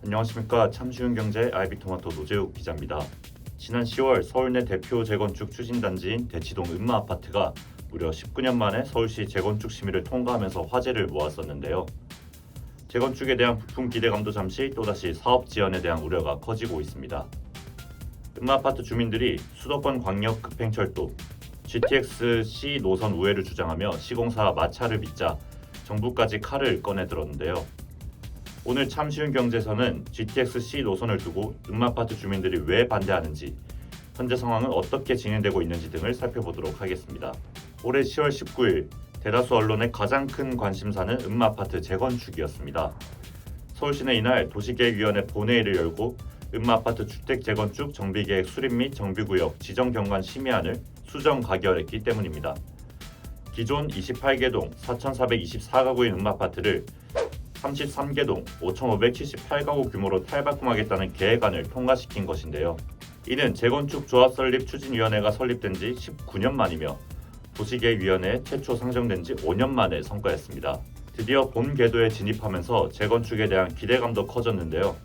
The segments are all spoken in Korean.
안녕하십니까. 참쉬운경제 아이비토마토 노재욱 기자입니다. 지난 10월 서울 내 대표 재건축 추진단지인 대치동 은마아파트가 무려 19년 만에 서울시 재건축 심의를 통과하면서 화제를 모았었는데요. 재건축에 대한 부푼 기대감도 잠시 또다시 사업 지연에 대한 우려가 커지고 있습니다. 은마아파트 주민들이 수도권 광역 급행철도 GTX-C 노선 우회를 주장하며 시공사 마찰을 빚자 정부까지 칼을 꺼내 들었는데요. 오늘 참쉬운경제에서는 GTX-C 노선을 두고 은마아파트 주민들이 왜 반대하는지, 현재 상황은 어떻게 진행되고 있는지 등을 살펴보도록 하겠습니다. 올해 10월 19일 대다수 언론의 가장 큰 관심사는 은마아파트 재건축이었습니다. 서울시는 이날 도시계획위원회 본회의를 열고 은마아파트 주택 재건축 정비계획 수립 및 정비구역 지정경관 심의안을 수정 가결했기 때문입니다. 기존 28개 동 4,424가구인 은마아파트를 33개 동 5,578가구 규모로 탈바꿈하겠다는 계획안을 통과시킨 것인데요. 이는 재건축 조합 설립 추진위원회가 설립된 지 19년 만이며 도시계획위원회에 최초 상정된 지 5년 만의 성과였습니다. 드디어 본 궤도에 진입하면서 재건축에 대한 기대감도 커졌는데요.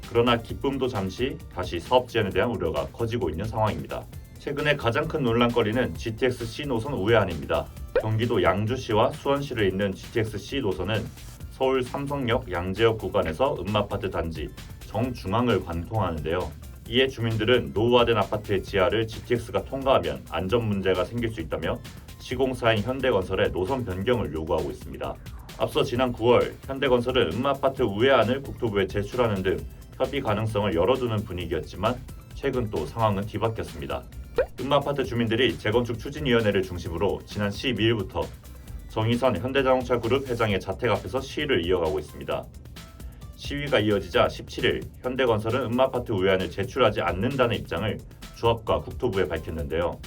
그러나 기쁨도 잠시 다시 사업 지연에 대한 우려가 커지고 있는 상황입니다. 최근에 가장 큰 논란거리는 GTX-C 노선 우회안입니다. 경기도 양주시와 수원시를 잇는 GTX-C 노선은 서울 삼성역 양재역 구간에서 은마아파트 단지 정중앙을 관통하는데요. 이에 주민들은 노후화된 아파트의 지하를 GTX가 통과하면 안전 문제가 생길 수 있다며 시공사인 현대건설에 노선 변경을 요구하고 있습니다. 앞서 지난 9월 현대건설은 은마아파트 우회안을 국토부에 제출하는 등 협의 가능성을 열어두는 분위기였지만 최근 또 상황은 뒤바뀌었습니다. 은마아파트 주민들이 재건축 추진위원회를 중심으로 지난 12일부터 정의선 현대자동차그룹 회장의 자택 앞에서 시위를 이어가고 있습니다. 시위가 이어지자 17일 현대건설은 은마아파트 우회안을 제출하지 않는다는 입장을 조합과 국토부에 밝혔는데요.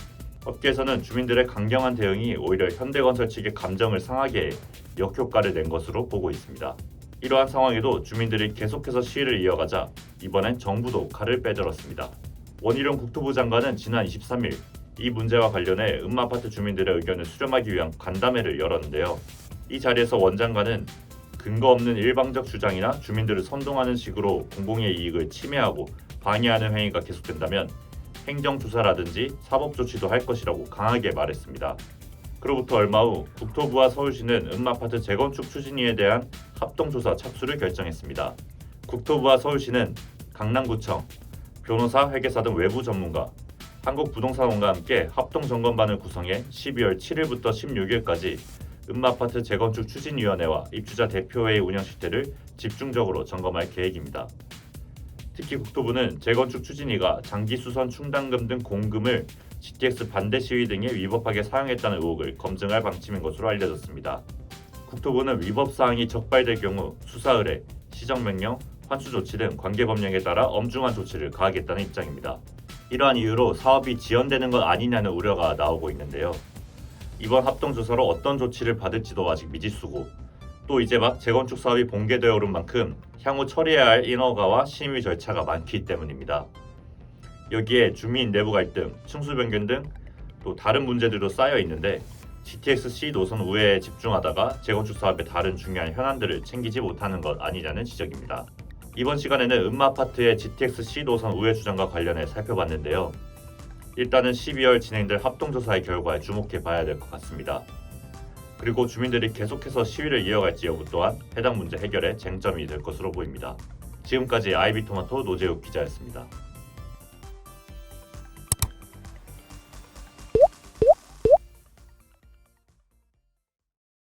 업계에서는 주민들의 강경한 대응이 오히려 현대건설 측의 감정을 상하게 해 역효과를 낸 것으로 보고 있습니다. 이러한 상황에도 주민들이 계속해서 시위를 이어가자 이번엔 정부도 칼을 빼들었습니다. 원희룡 국토부 장관은 지난 23일 이 문제와 관련해 은마아파트 주민들의 의견을 수렴하기 위한 간담회를 열었는데요. 이 자리에서 원 장관은 근거 없는 일방적 주장이나 주민들을 선동하는 식으로 공공의 이익을 침해하고 방해하는 행위가 계속된다면 행정조사라든지 사법조치도 할 것이라고 강하게 말했습니다. 그로부터 얼마 후 국토부와 서울시는 은마아파트 재건축 추진위에 대한 합동조사 착수를 결정했습니다. 국토부와 서울시는 강남구청, 변호사, 회계사 등 외부 전문가, 한국부동산원과 함께 합동점검반을 구성해 12월 7일부터 16일까지 은마아파트 재건축 추진위원회와 입주자 대표회의 운영 실태를 집중적으로 점검할 계획입니다. 특히 국토부는 재건축 추진위가 장기수선 충당금 등 공금을 GTX 반대 시위 등에 위법하게 사용했다는 의혹을 검증할 방침인 것으로 알려졌습니다. 국토부는 위법 사항이 적발될 경우 수사 의뢰, 시정명령, 환수 조치 등 관계법령에 따라 엄중한 조치를 가하겠다는 입장입니다. 이러한 이유로 사업이 지연되는 것 아니냐는 우려가 나오고 있는데요. 이번 합동조사로 어떤 조치를 받을지도 아직 미지수고, 또 이제 막 재건축 사업이 본계되어 오른 만큼 향후 처리해야 할 인허가와 심의 절차가 많기 때문입니다. 여기에 주민 내부 갈등, 층수 변경 등 또 다른 문제들도 쌓여 있는데 GTX-C 노선 우회에 집중하다가 재건축 사업의 다른 중요한 현안들을 챙기지 못하는 것 아니냐는 지적입니다. 이번 시간에는 은마아파트의 GTX-C 노선 우회 주장과 관련해 살펴봤는데요. 일단은 12월 진행될 합동조사의 결과에 주목해 봐야 될 것 같습니다. 그리고 주민들이 계속해서 시위를 이어갈지 여부 또한 해당 문제 해결에 쟁점이 될 것으로 보입니다. 지금까지 아이비토마토 노재욱 기자였습니다.